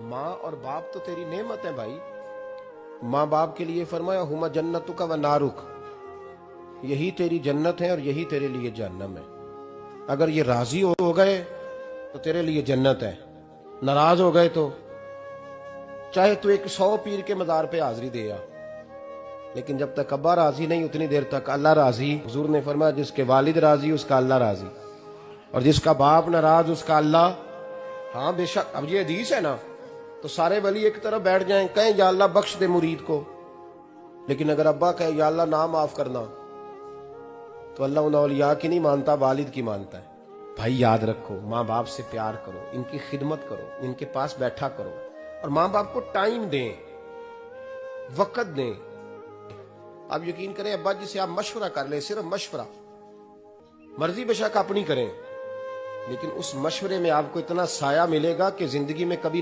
माँ और बाप तो तेरी नेमत है भाई। माँ बाप के लिए फरमाया हुमा जन्नतु का व नारुक, यही तेरी जन्नत है और यही तेरे लिए जहन्नम है। अगर ये राजी हो गए तो तेरे लिए जन्नत है, नाराज हो गए तो चाहे तू एक 100 पीर के मजार पे हाजिरी दे आ, लेकिन जब तक अब्बा राजी नहीं उतनी देर तक अल्लाह राजी। हुजूर ने फरमाया जिसके वालिद राजी उसका अल्लाह राजी, और जिसका बाप नाराज उसका अल्लाह। हाँ बेशक, अब ये हदीस है ना, तो सारे वली एक तरफ बैठ जाएं, कहें या अल्लाह बख्श दे मुरीद को, लेकिन अगर अब्बा कहे या अल्लाह ना माफ करना, तो अल्लाह उन औलिया की नहीं मानता, वालिद की मानता है। भाई याद रखो, माँ बाप से प्यार करो, इनकी खिदमत करो, इनके पास बैठा करो, और माँ बाप को टाइम दें, वक्त दें। आप यकीन करें, अब्बा जी से आप मशवरा कर लें, सिर्फ मशवरा, मर्जी बेशक अपनी करें, लेकिन उस मशवरे में आपको इतना साया मिलेगा कि जिंदगी में कभी